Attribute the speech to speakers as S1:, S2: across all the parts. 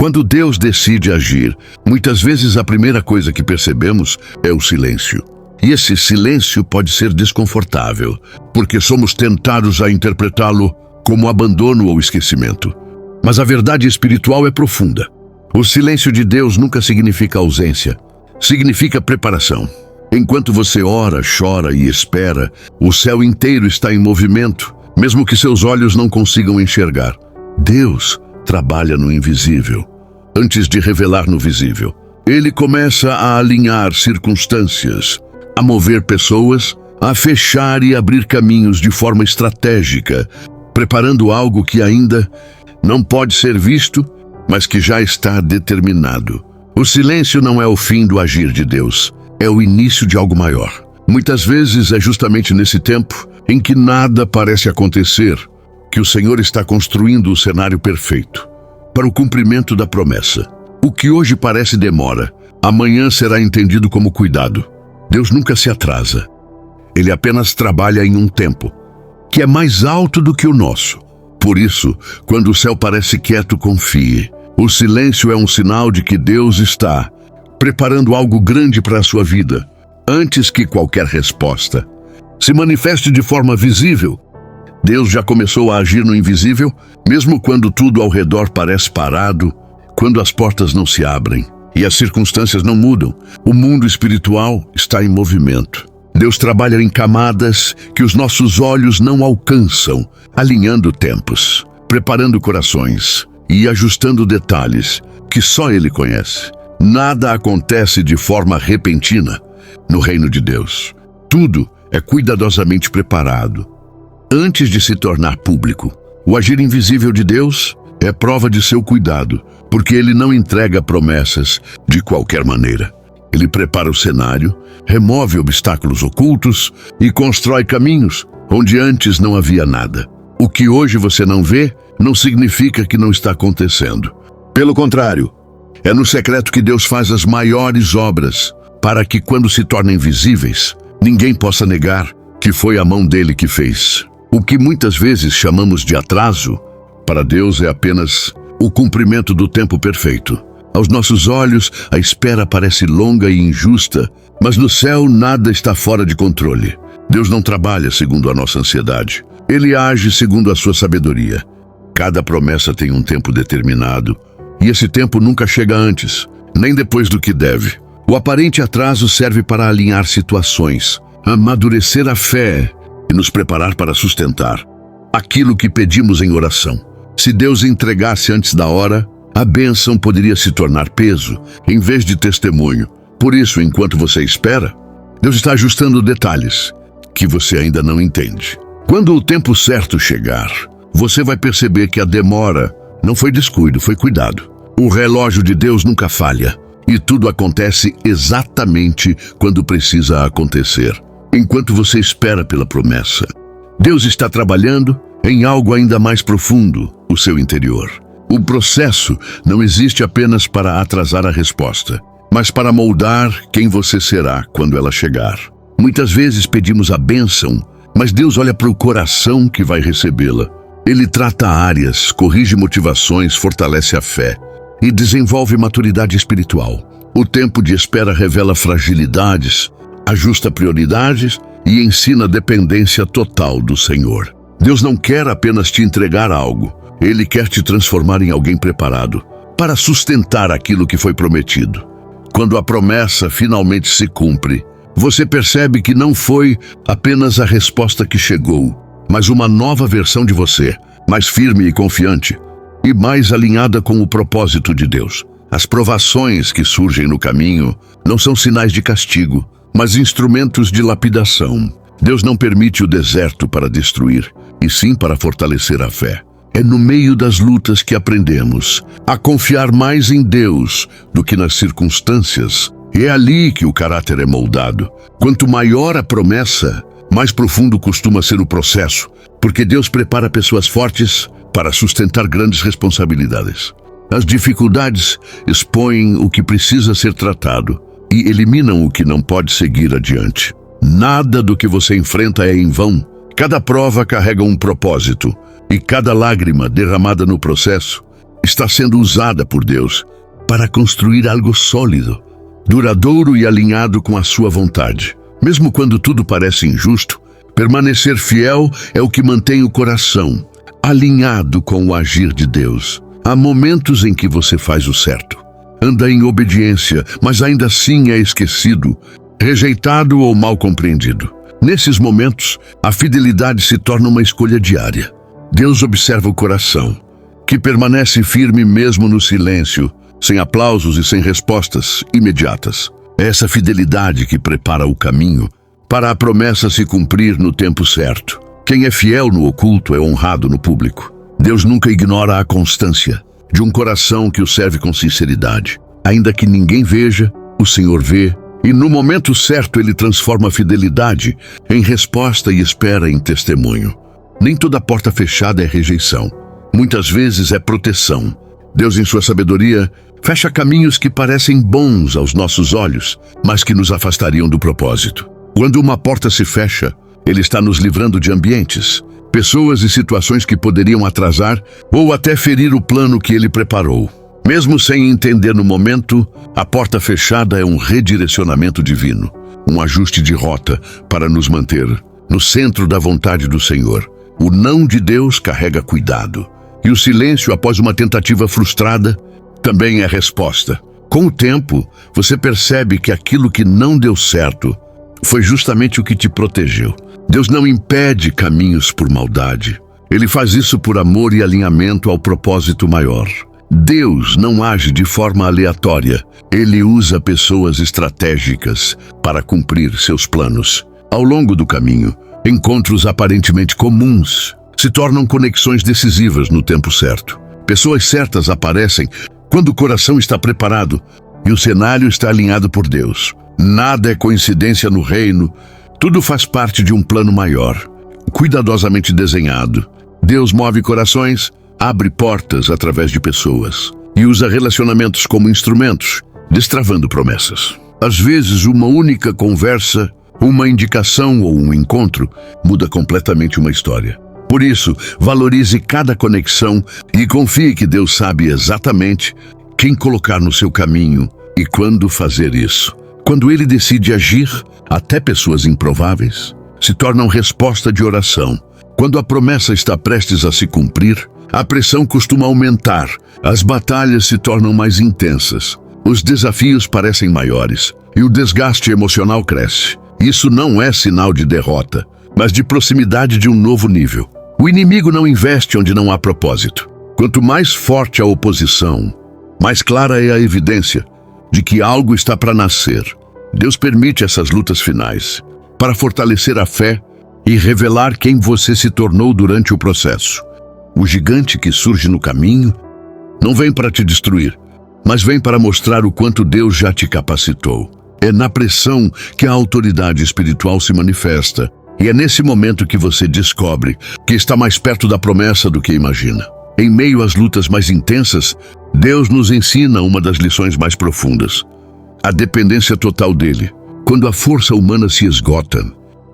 S1: Quando Deus decide agir, muitas vezes a primeira coisa que percebemos é o silêncio. E esse silêncio pode ser desconfortável, porque somos tentados a interpretá-lo como abandono ou esquecimento. Mas a verdade espiritual é profunda. O silêncio de Deus nunca significa ausência, significa preparação. Enquanto você ora, chora e espera, o céu inteiro está em movimento, mesmo que seus olhos não consigam enxergar. Deus trabalha no invisível, antes de revelar no visível. Ele começa a alinhar circunstâncias, a mover pessoas, a fechar e abrir caminhos de forma estratégica, preparando algo que ainda não pode ser visto, mas que já está determinado. O silêncio não é o fim do agir de Deus, é o início de algo maior. Muitas vezes é justamente nesse tempo em que nada parece acontecer que o Senhor está construindo o cenário perfeito para o cumprimento da promessa. O que hoje parece demora, amanhã será entendido como cuidado. Deus nunca se atrasa. Ele apenas trabalha em um tempo que é mais alto do que o nosso. Por isso, quando o céu parece quieto, confie. O silêncio é um sinal de que Deus está preparando algo grande para a sua vida, antes que qualquer resposta se manifeste de forma visível. Deus já começou a agir no invisível, mesmo quando tudo ao redor parece parado, quando as portas não se abrem e as circunstâncias não mudam. O mundo espiritual está em movimento. Deus trabalha em camadas que os nossos olhos não alcançam, alinhando tempos, preparando corações e ajustando detalhes que só Ele conhece. Nada acontece de forma repentina no reino de Deus. Tudo é cuidadosamente preparado antes de se tornar público. O agir invisível de Deus é prova de seu cuidado, porque Ele não entrega promessas de qualquer maneira. Ele prepara o cenário, remove obstáculos ocultos e constrói caminhos onde antes não havia nada. O que hoje você não vê não significa que não está acontecendo. Pelo contrário, é no secreto que Deus faz as maiores obras, para que quando se tornem visíveis, ninguém possa negar que foi a mão dele que fez. O que muitas vezes chamamos de atraso, para Deus é apenas o cumprimento do tempo perfeito. Aos nossos olhos, a espera parece longa e injusta, mas no céu nada está fora de controle. Deus não trabalha segundo a nossa ansiedade. Ele age segundo a sua sabedoria. Cada promessa tem um tempo determinado, e esse tempo nunca chega antes, nem depois do que deve. O aparente atraso serve para alinhar situações, amadurecer a fé e nos preparar para sustentar aquilo que pedimos em oração. Se Deus entregasse antes da hora, a bênção poderia se tornar peso, em vez de testemunho. Por isso, enquanto você espera, Deus está ajustando detalhes que você ainda não entende. Quando o tempo certo chegar, você vai perceber que a demora não foi descuido, foi cuidado. O relógio de Deus nunca falha, e tudo acontece exatamente quando precisa acontecer. Enquanto você espera pela promessa, Deus está trabalhando em algo ainda mais profundo, o seu interior. O processo não existe apenas para atrasar a resposta, mas para moldar quem você será quando ela chegar. Muitas vezes pedimos a bênção, mas Deus olha para o coração que vai recebê-la. Ele trata áreas, corrige motivações, fortalece a fé e desenvolve maturidade espiritual. O tempo de espera revela fragilidades, ajusta prioridades e ensina dependência total do Senhor. Deus não quer apenas te entregar algo, Ele quer te transformar em alguém preparado para sustentar aquilo que foi prometido. Quando a promessa finalmente se cumpre, você percebe que não foi apenas a resposta que chegou, mas uma nova versão de você, mais firme e confiante, e mais alinhada com o propósito de Deus. As provações que surgem no caminho não são sinais de castigo, mas instrumentos de lapidação. Deus não permite o deserto para destruir, e sim para fortalecer a fé. É no meio das lutas que aprendemos a confiar mais em Deus do que nas circunstâncias. E é ali que o caráter é moldado. Quanto maior a promessa, mais profundo costuma ser o processo, porque Deus prepara pessoas fortes para sustentar grandes responsabilidades. As dificuldades expõem o que precisa ser tratado e eliminam o que não pode seguir adiante. Nada do que você enfrenta é em vão. Cada prova carrega um propósito, e cada lágrima derramada no processo está sendo usada por Deus para construir algo sólido, duradouro e alinhado com a sua vontade. Mesmo quando tudo parece injusto, permanecer fiel é o que mantém o coração alinhado com o agir de Deus. Há momentos em que você faz o certo, anda em obediência, mas ainda assim é esquecido, rejeitado ou mal compreendido. Nesses momentos, a fidelidade se torna uma escolha diária. Deus observa o coração, que permanece firme mesmo no silêncio, sem aplausos e sem respostas imediatas. É essa fidelidade que prepara o caminho para a promessa se cumprir no tempo certo. Quem é fiel no oculto é honrado no público. Deus nunca ignora a constância de um coração que o serve com sinceridade. Ainda que ninguém veja, o Senhor vê, e no momento certo Ele transforma a fidelidade em resposta e espera em testemunho. Nem toda porta fechada é rejeição. Muitas vezes é proteção. Deus, em sua sabedoria, fecha caminhos que parecem bons aos nossos olhos, mas que nos afastariam do propósito. Quando uma porta se fecha, Ele está nos livrando de ambientes, pessoas e situações que poderiam atrasar ou até ferir o plano que Ele preparou. Mesmo sem entender no momento, a porta fechada é um redirecionamento divino, um ajuste de rota para nos manter no centro da vontade do Senhor. O não de Deus carrega cuidado, e o silêncio após uma tentativa frustrada também é resposta. Com o tempo, você percebe que aquilo que não deu certo foi justamente o que te protegeu. Deus não impede caminhos por maldade. Ele faz isso por amor e alinhamento ao propósito maior. Deus não age de forma aleatória. Ele usa pessoas estratégicas para cumprir seus planos. Ao longo do caminho, encontros aparentemente comuns se tornam conexões decisivas no tempo certo. Pessoas certas aparecem quando o coração está preparado e o cenário está alinhado por Deus. Nada é coincidência no reino. Tudo faz parte de um plano maior, cuidadosamente desenhado. Deus move corações, abre portas através de pessoas e usa relacionamentos como instrumentos, destravando promessas. Às vezes, uma única conversa, uma indicação ou um encontro muda completamente uma história. Por isso, valorize cada conexão e confie que Deus sabe exatamente quem colocar no seu caminho e quando fazer isso. Quando Ele decide agir, até pessoas improváveis se tornam resposta de oração. Quando a promessa está prestes a se cumprir, a pressão costuma aumentar, as batalhas se tornam mais intensas, os desafios parecem maiores e o desgaste emocional cresce. Isso não é sinal de derrota, mas de proximidade de um novo nível. O inimigo não investe onde não há propósito. Quanto mais forte a oposição, mais clara é a evidência de que algo está para nascer. Deus permite essas lutas finais para fortalecer a fé e revelar quem você se tornou durante o processo. O gigante que surge no caminho não vem para te destruir, mas vem para mostrar o quanto Deus já te capacitou. É na pressão que a autoridade espiritual se manifesta, e é nesse momento que você descobre que está mais perto da promessa do que imagina. Em meio às lutas mais intensas, Deus nos ensina uma das lições mais profundas: a dependência total dele. Quando a força humana se esgota,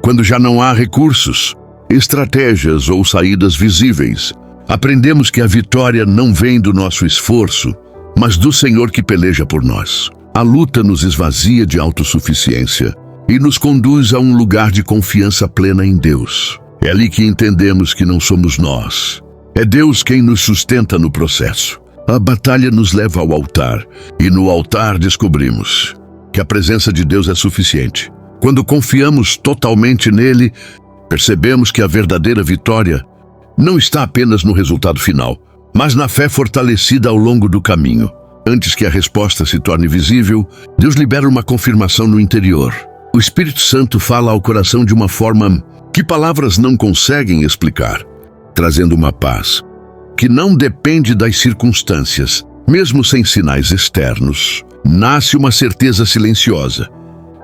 S1: quando já não há recursos, estratégias ou saídas visíveis, aprendemos que a vitória não vem do nosso esforço, mas do Senhor que peleja por nós. A luta nos esvazia de autossuficiência e nos conduz a um lugar de confiança plena em Deus. É ali que entendemos que não somos nós. É Deus quem nos sustenta no processo. A batalha nos leva ao altar, e no altar descobrimos que a presença de Deus é suficiente. Quando confiamos totalmente nele, percebemos que a verdadeira vitória não está apenas no resultado final, mas na fé fortalecida ao longo do caminho. Antes que a resposta se torne visível, Deus libera uma confirmação no interior. O Espírito Santo fala ao coração de uma forma que palavras não conseguem explicar, trazendo uma paz que não depende das circunstâncias. Mesmo sem sinais externos, nasce uma certeza silenciosa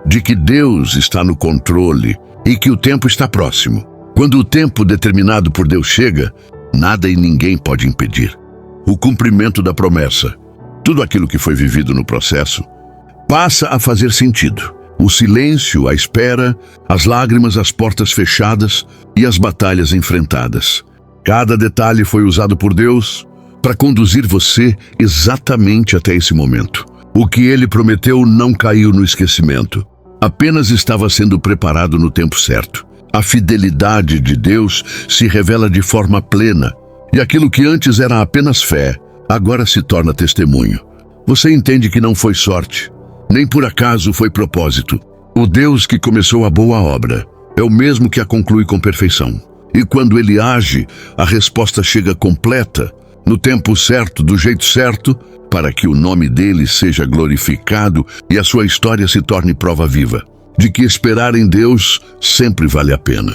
S1: de que Deus está no controle e que o tempo está próximo. Quando o tempo determinado por Deus chega, nada e ninguém pode impedir o cumprimento da promessa. Tudo aquilo que foi vivido no processo passa a fazer sentido. O silêncio, a espera, as lágrimas, as portas fechadas e as batalhas enfrentadas. Cada detalhe foi usado por Deus para conduzir você exatamente até esse momento. O que Ele prometeu não caiu no esquecimento. Apenas estava sendo preparado no tempo certo. A fidelidade de Deus se revela de forma plena, e aquilo que antes era apenas fé, agora se torna testemunho. Você entende que não foi sorte, nem por acaso foi propósito. O Deus que começou a boa obra é o mesmo que a conclui com perfeição. E quando Ele age, a resposta chega completa, no tempo certo, do jeito certo, para que o nome dele seja glorificado e a sua história se torne prova viva de que esperar em Deus sempre vale a pena.